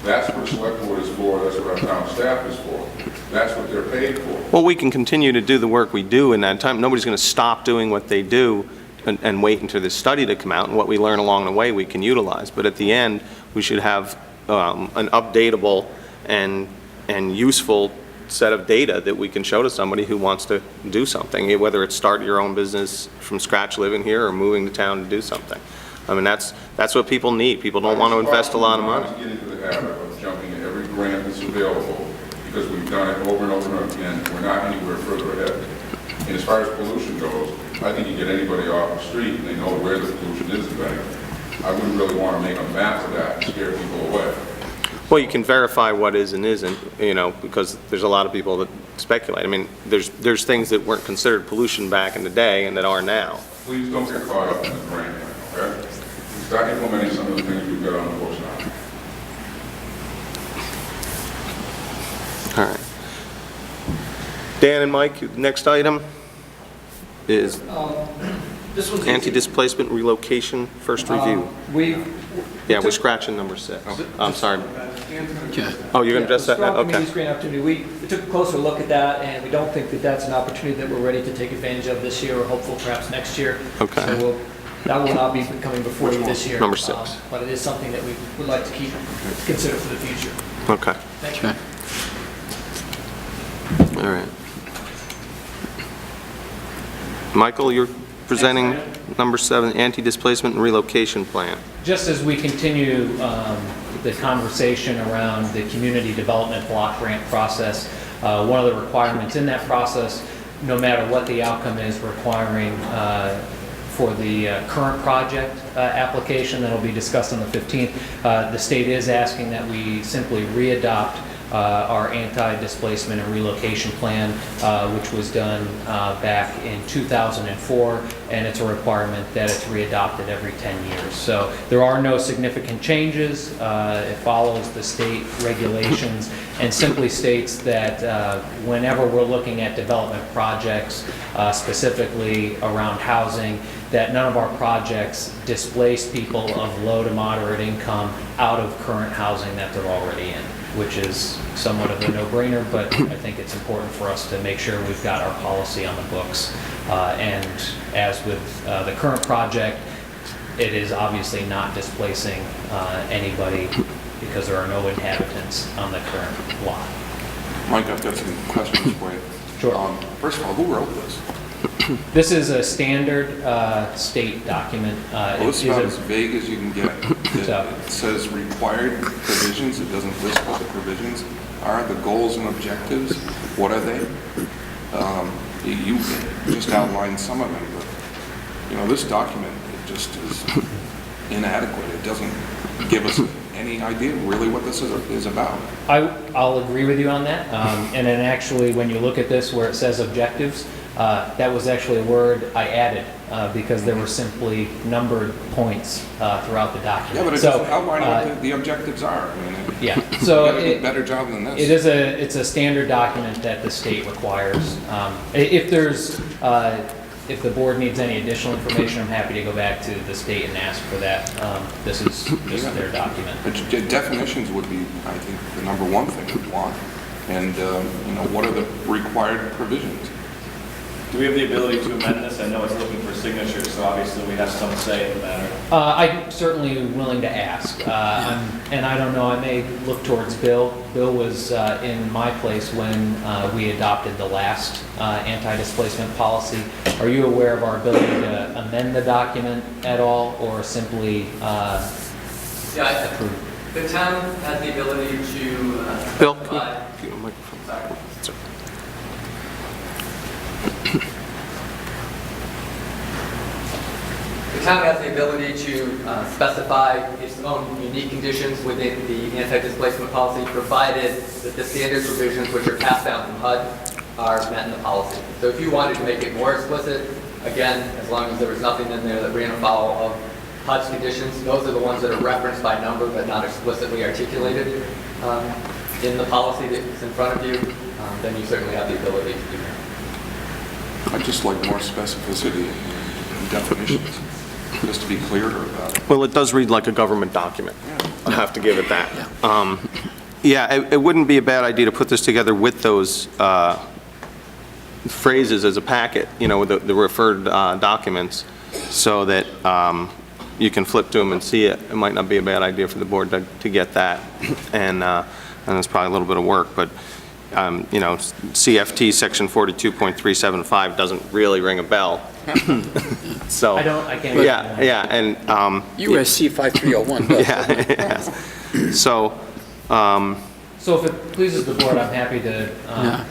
That's what select board is for. That's what our town staff is for. That's what they're paid for. Well, we can continue to do the work we do in that time. Nobody's going to stop doing what they do and wait until this study to come out, and what we learn along the way we can utilize. But at the end, we should have an updatable and useful set of data that we can show to somebody who wants to do something, whether it's start your own business from scratch living here or moving to town to do something. I mean, that's what people need. People don't want to invest a lot of money. I get into the habit of jumping at every grant that's available because we've done it over and over again. We're not anywhere further ahead. And as far as pollution goes, I think you get anybody off the street and they know where the pollution is in Bennington. I wouldn't really want to make a map of that and scare people away. Well, you can verify what is and isn't, because there's a lot of people that speculate. I mean, there's things that weren't considered pollution back in the day and that are now. Please don't get caught up in the grant, okay? Start implementing some of the things we've got on the books now. All right. Dan and Mike, next item is This one's anti-displacement relocation first review. Yeah, we're scratching number 6. I'm sorry. Okay. Oh, you're going to address that now? Okay. Community's grant opportunity. We took a closer look at that, and we don't think that that's an opportunity that we're ready to take advantage of this year, or hopeful perhaps next year. Okay. So that will not be coming before you this year. Number 6. But it is something that we would like to consider for the future. Okay. Thank you. Okay. All right. Michael, you're presenting number 7, anti-displacement and relocation plan. Just as we continue the conversation around the community development block grant process, one of the requirements in that process, no matter what the outcome is, requiring for the current project application that will be discussed on the 15th, the state is asking that we simply readopt our anti-displacement and relocation plan, which was done back in 2004, and it's a requirement that it's readopted every 10 years. So there are no significant changes. It follows the state regulations and simply states that whenever we're looking at development projects, specifically around housing, that none of our projects displace people of low to moderate income out of current housing that they're already in, which is somewhat of a no-brainer, but I think it's important for us to make sure we've got our policy on the books. And as with the current project, it is obviously not displacing anybody because there are no inhabitants on the current lot. Mike, I've got some questions for you. Sure. First of all, who wrote this? This is a standard state document. Well, this is about as vague as you can get. It So- says required provisions. It doesn't list what the provisions are. The goals and objectives, what are they? You just outlined some of them, but, this document, it just is inadequate. It doesn't give us any idea really what this is about. I'll agree with you on that. And then actually, when you look at this where it says objectives, that was actually a word I added because there were simply numbered points throughout the document. Yeah, but it So, doesn't outline what the objectives are. I mean, Yeah, You so gotta do a better job than this. it's a standard document that the state requires. If the board needs any additional information, I'm happy to go back to the state and ask for that. This is their document. But definitions would be, I think, the number one thing we want. And, what are the required provisions? Do we have the ability to amend this? I know it's looking for signatures, so obviously we have some say in the matter. I'm certainly willing to ask, and I don't know, I may look towards Bill. Bill was in my place when we adopted the last anti-displacement policy. Are you aware of our ability to amend the document at all, or simply approve? The town has the ability to Bill, specify- can you get a microphone? Sorry. Sorry. The town has the ability to specify its own unique conditions within the anti-displacement policy, provided that the standard provisions which are passed down from HUD are met in the policy. So if you wanted to make it more explicit, again, as long as there was nothing in there that ran afoul of HUD's conditions, those are the ones that are referenced by number but not explicitly articulated in the policy that's in front of you, then you certainly have the ability to do that. I'd just like more specificity in definitions, just to be clearer about it. Well, it does read like a government document. I have to give it that. It wouldn't be a bad idea to put this together with those phrases as a packet, with the referred documents, so that you can flip to them and see it. It might not be a bad idea for the board to get that, and it's probably a little bit of work, but CFT section 42.375 doesn't really ring a bell. So I can't. yeah, and USC 5301 does. yeah. So So if it pleases the board, I'm happy to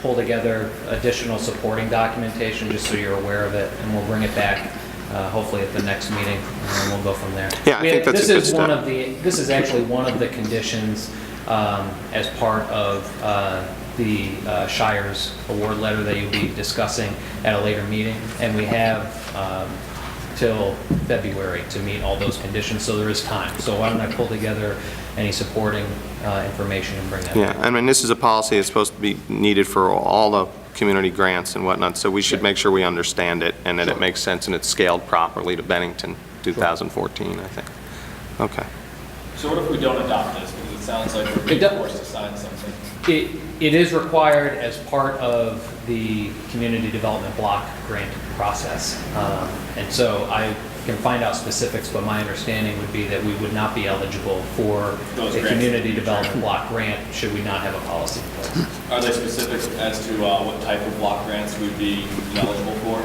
pull together additional supporting documentation, just so you're aware of it, and we'll bring it back, hopefully at the next meeting, and we'll go from there. Yeah, I think that's a good step. This is actually one of the conditions as part of the Shire's award letter that you'll be discussing at a later meeting, and we have till February to meet all those conditions, so there is time. So why don't I pull together any supporting information and bring that yeah, back. I mean, this is a policy that's supposed to be needed for all the community grants and whatnot, so we should make sure we understand it and that it makes sense and it's scaled properly to Bennington 2014, I think. Okay. So what if we don't adopt this? Because it sounds like we're being forced to sign something. It is required as part of the community development block grant process. And so I can find out specifics, but my understanding would be that we would not be eligible for Those a grants. community development block grant should we not have a policy in place. Are there specifics as to what type of block grants we'd be eligible for?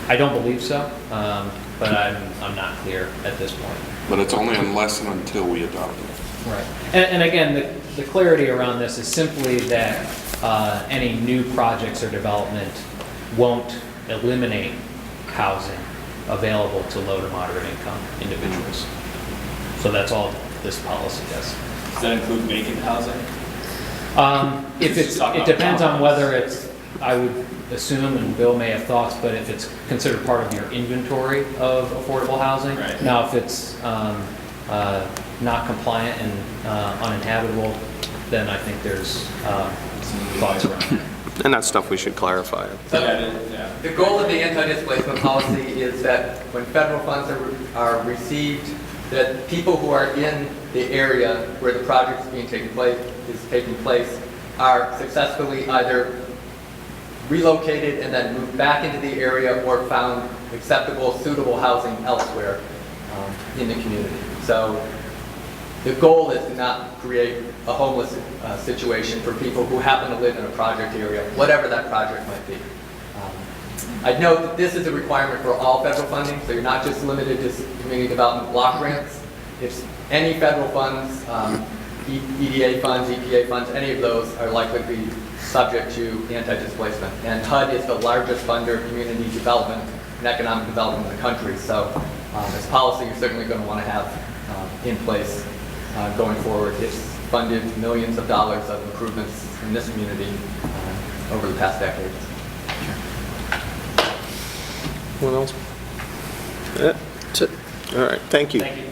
I don't believe so, but I'm not clear at this point. But it's only unless and until we adopt it. Right. And again, the clarity around this is simply that any new projects or development won't eliminate housing available to low to moderate income individuals. So that's all this policy does. Does that include vacant housing? It depends on whether it's, I would assume, and Bill may have thoughts, but if it's considered part of your inventory of affordable housing. Right. Now, if it's not compliant and uninhabitable, then I think there's thoughts around that. And that's stuff we should clarify. Yeah. The goal of the anti-displacement policy is that when federal funds are received, that people who are in the area where the project is taking place are successfully either relocated and then moved back into the area or found acceptable, suitable housing elsewhere in the community. So the goal is to not create a homeless situation for people who happen to live in a project area, whatever that project might be. I'd note that this is a requirement for all federal funding, so you're not just limited to community development block grants. It's any federal funds, EDA funds, EPA funds, any of those are likely to be subject to anti-displacement. And HUD is the largest funder of community development and economic development in the country. So this policy you're certainly going to want to have in place going forward. It's funded millions of dollars of improvements in this community over the past decade. What else? That's it. All right, thank you. Thank you.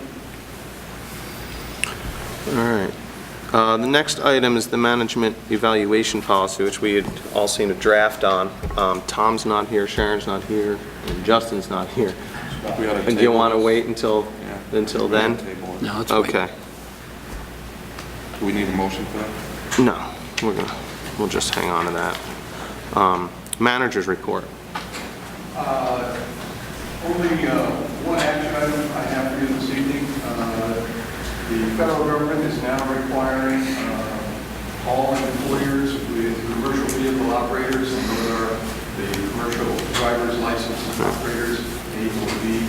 All right. The next item is the management evaluation policy, which we had all seen a draft on. Tom's not here, Sharon's not here, and Justin's not here. We ought to And do you table want to this. wait until Yeah. then? Table it. No, let's wait. Okay. Do we need a motion for that? No, we'll just hang on to that. Manager's report. Only one action item I have for you this evening. The federal government is now requiring all employers with commercial vehicle operators, and those are the commercial driver's license operators, A or B,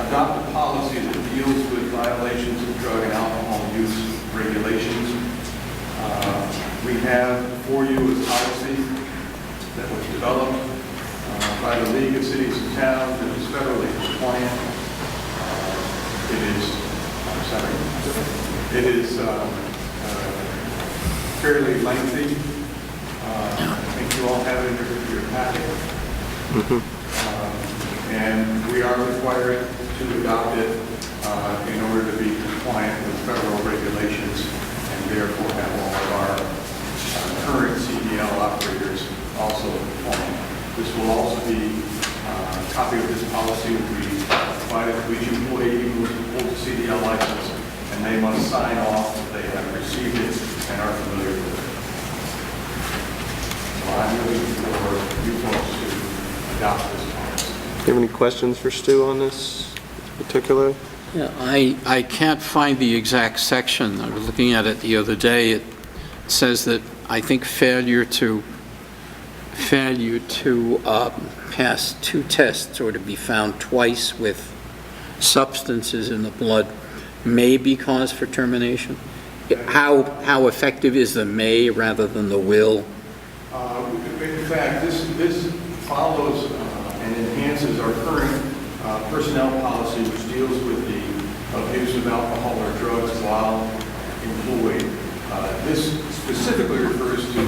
adopt a policy that deals with violations of drug and alcohol use regulations. We have for you a policy that was developed by the League of Cities and Towns that is federally compliant. It is fairly lengthy. I think you all have it in your packet. And we are required to adopt it in order to be compliant with federal regulations, and therefore have all of our current CDL operators also compliant. This will also be, a copy of this policy will be provided to each employee who holds a CDL license, and they must sign off that they have received it and are familiar with it. So I'm looking for you folks to adopt this policy. Do you have any questions for Stu on this particular? Yeah, I can't find the exact section. I was looking at it the other day. It says that, I think, failure to pass 2 tests or to be found twice with substances in the blood may be cause for termination. How effective is the may rather than the will? In fact, this follows and enhances our current personnel policy, which deals with the abuse of alcohol or drugs while employed. This specifically refers to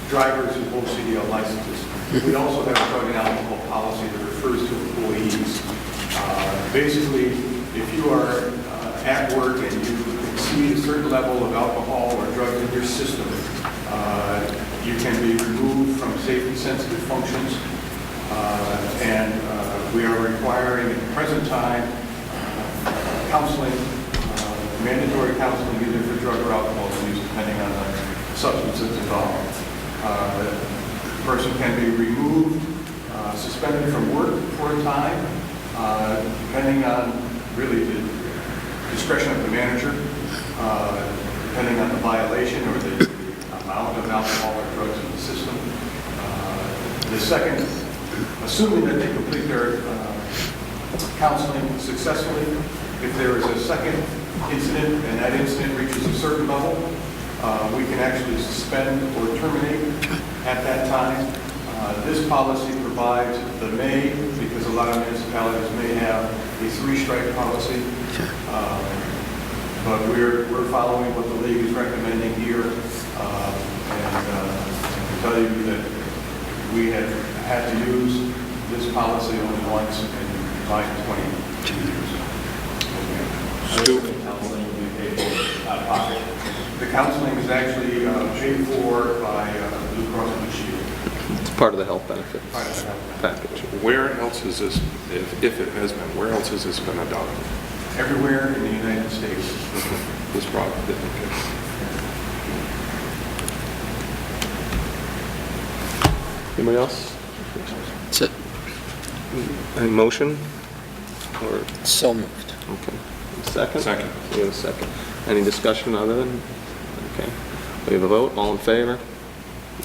drivers who hold CDL licenses. We also have a drug and alcohol policy that refers to employees. Basically, if you are at work and you exceed a certain level of alcohol or drugs in your system, you can be removed from safety-sensitive functions. And we are requiring at the present time counseling, mandatory counseling either for drug or alcohol use, depending on the substances involved. The person can be removed, suspended from work for a time, depending on really the discretion of the manager, depending on the violation or the amount of alcohol or drugs in the system. The second, assuming that they complete their counseling successfully, if there is a second incident and that incident reaches a certain level, we can actually suspend or terminate at that time. This policy provides the may, because a lot of municipalities may have a 3-strike policy. But we're following what the league is recommending here. And I can tell you that we have had to use this policy only once in my 22 years. Counseling will be paid for out of pocket. The counseling is actually paid for by Blue Cross Blue Shield. It's part of the health benefits Part of the health package. Where else is this, if it has been, where else has this been adopted? Everywhere in the United States. This product, okay. Anybody else? That's it. Any motion? Or, So moved. okay. Second? Second. We have a second. Any discussion other than, okay. We have a vote, all in favor?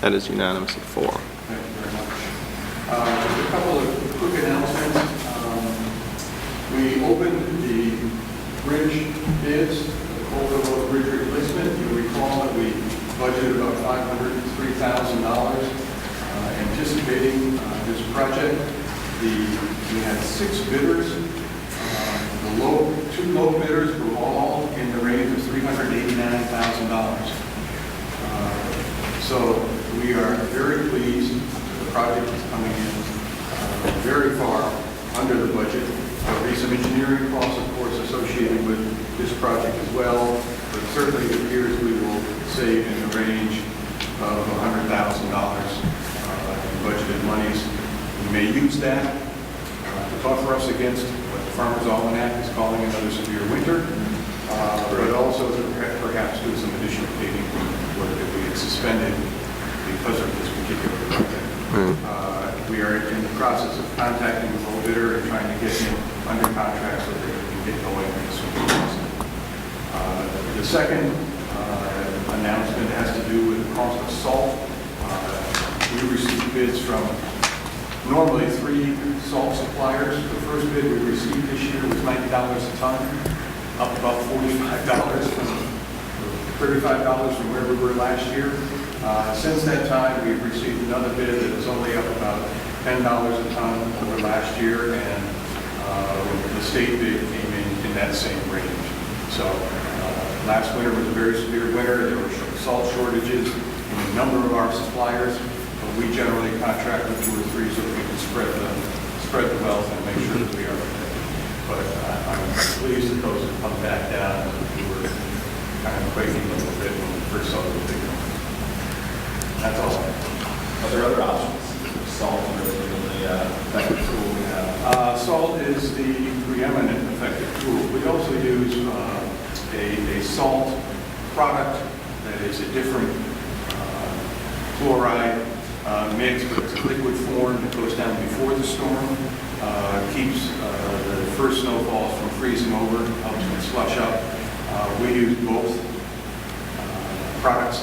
That is unanimous at 4. Thank you very much. Just a couple of quick announcements. We opened the bridge bids, the Culver Road Bridge replacement. You recall that we budgeted about $503,000 anticipating this project. We had 6 bidders. The 2 low bidders were all in the range of $389,000. So we are very pleased. The project is coming in very far under the budget. There'll be some engineering costs, of course, associated with this project as well. but certainly it appears we will save in the range of $100,000 in budgeted monies. We may use that to buffer us against what the Farmer's Almanac is calling another severe winter, but also to perhaps do some additional paving work that we had suspended because of this particular project. We are in the process of contacting the low bidder and trying to get him under contract so that we can get going as soon as possible. The second announcement has to do with the cost of salt. We received bids from normally 3 salt suppliers. The first bid we received this year was $90 a ton, up about $45 from $35 from where we were last year. Since that time, we've received another bid that is only up about $10 a ton over last year, and the state bid came in that same range. So last winter was a very severe winter. There were salt shortages in a number of our suppliers, but we generally contract with 2 or 3 so that we can spread the wealth and make sure that we are protected. But I'm pleased that those have come back down. We were kind of quaking a little bit when we first saw the big one. That's all. Are there other options? Salt is really effective tool we have. Salt is the preeminent effective tool. We also use a salt product that is a different chloride mix, but it's a liquid form that goes down before the storm, keeps the first snowfalls from freezing over, helps them slush up. We use both products,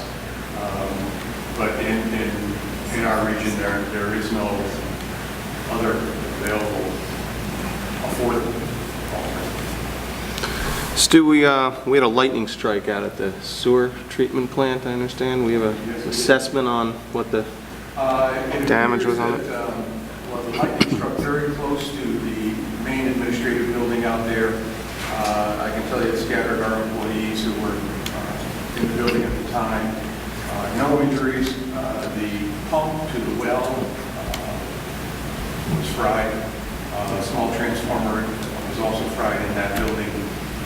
but in our region there is no other available affordable alternative. Stu, we had a lightning strike out at the sewer treatment plant, I understand. We have an assessment on what the damage was on it. Well, the lightning struck very close to the main administrative building out there. I can tell you it scattered our employees who were in the building at the time. No injuries. The pump to the well was fried. A small transformer was also fried in that building.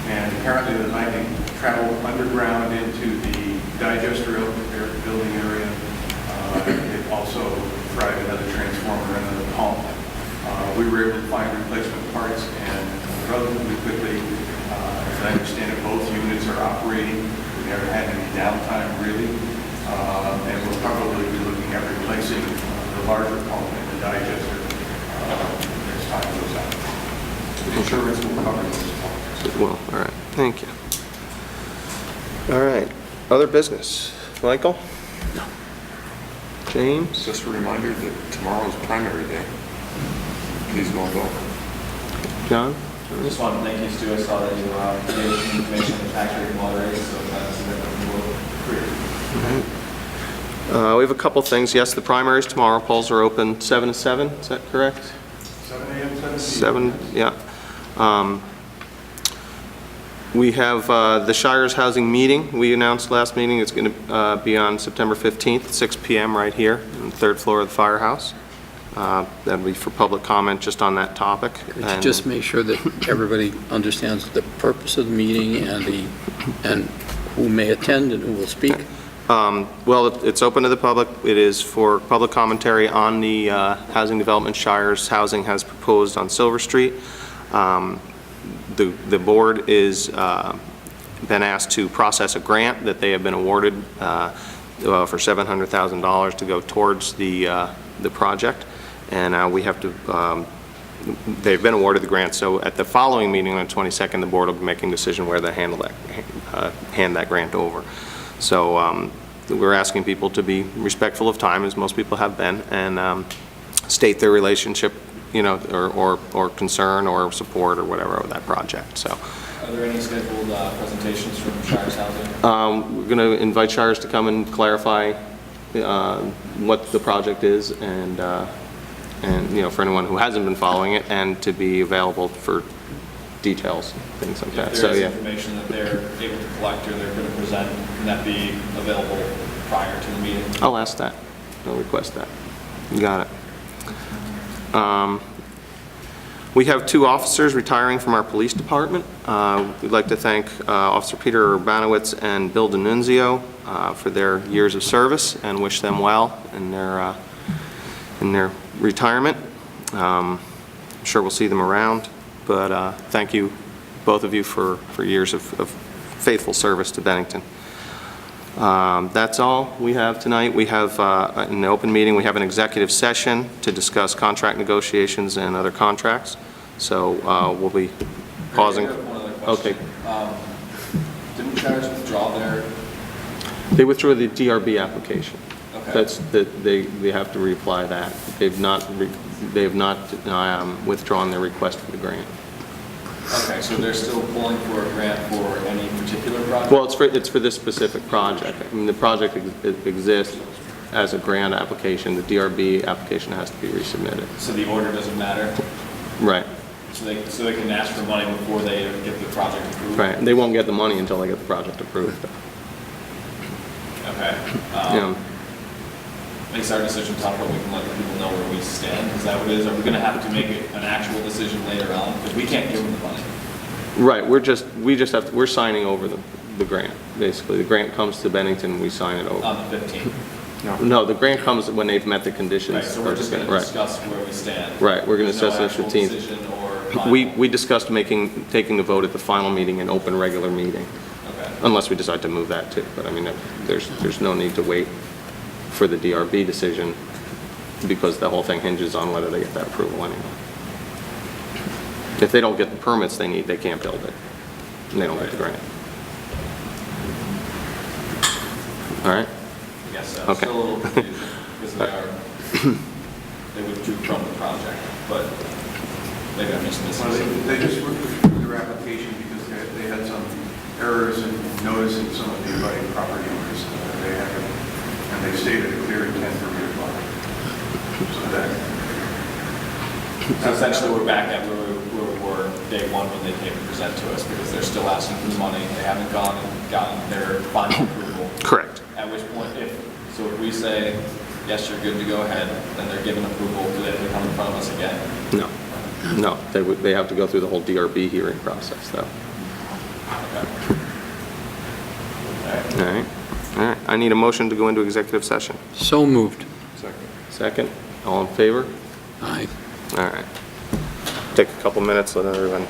And apparently the lightning traveled underground into the digester building area. It also fried another transformer and another pump. We were able to find replacement parts, and relatively quickly, as I understand it, both units are operating. We never had any downtime really, and we'll probably be looking at replacing the larger pump and the digester as time goes on. The insurance will cover those costs. Well, all right. Thank you. All right. Other business. Michael? No. James? Just a reminder that tomorrow's primary day. Please go vote. John? I just want to thank you, Stu. I saw that you gave some information on the tax rate moderation, so that's We have a couple things. Yes, the primaries tomorrow. Polls are open 7 to 7. Is that correct? 7 a.m., 7, yeah. We have the Shire's housing meeting. We announced last meeting it's going to be on September 15th, 6 p.m. right here on the 3rd floor of the firehouse. That'll be for public comment just on that topic. To just make sure that everybody understands the purpose of the meeting and who may attend and who will speak. Well, it's open to the public. It is for public commentary on the housing development Shire's housing has proposed on Silver Street. The board is been asked to process a grant that they have been awarded for $700,000 to go towards the project, and we have to. They've been awarded the grant, so at the following meeting on the 22nd, the board will be making a decision where to hand that grant over. So we're asking people to be respectful of time, as most people have been, and state their relationship, you know, or concern or support or whatever of that project. So. Are there any scheduled presentations from Shire's housing? We're going to invite Shires to come and clarify what the project is, and you know, for anyone who hasn't been following it, and to be available for details, things like that. So yeah. Information that they're able to collect or they're going to present, can that be available prior to the meeting? I'll ask that. I'll request that. You got it. We have 2 officers retiring from our police department. We'd like to thank Officer Peter Urbanowitz and Bill D'Annunzio for their years of service and wish them well in their retirement. I'm sure we'll see them around, but thank you, both of you, for years of faithful service to Bennington. That's all we have tonight. We have, in the open meeting, we have an executive session to discuss contract negotiations and other contracts. So we'll be pausing. I have one other question. Okay. Didn't Shires withdraw their? They withdrew the DRB application. Okay. That's they have to reapply that. They have not withdrawn their request for the grant. Okay, so they're still pulling for a grant for any particular project? Well, it's for this specific project. I mean, the project exists as a grant application. The DRB application has to be resubmitted. So the order doesn't matter? Right. So they can ask for money before they get the project approved? Right. They won't get the money until they get the project approved. Okay. Makes our decision tough, but we can let the people know where we stand. Is that what it is? Are we going to have to make an actual decision later on? Because we can't give them the money. Right. We're signing over the grant, basically. The grant comes to Bennington, we sign it over. On the 15th? No, the grant comes when they've met the conditions. Right, so we're just going to Right. discuss where we stand. Right, we're going to There's discuss no the actual 15th. decision or final? We discussed taking the vote at the final meeting, an open regular meeting, Okay. unless we decide to move that too. But I mean, there's no need to wait for the DRB decision because the whole thing hinges on whether they get that approval anyway. If they don't get the permits they need, they can't build it. And they don't get the grant. All right? I guess so. Okay. Still a little confused because they withdrew from the project, but maybe I'm just missing Well, something. they just withdrew their application because they had some errors in noticing some of the abutting property owners. And they stated a clear intent for reapply. So essentially, we're back at where we were day one when they came to present to us because they're still asking for the money. They haven't gone and gotten their final approval. Correct. At which point, if we say, yes, you're good to go ahead, then they're given approval, do they have to come in front of us again? No, they have to go through the whole DRB hearing process though. Okay. All right. All right. I need a motion to go into executive session. So moved. Second. All in favor? Aye. All right. Take a couple minutes, let everyone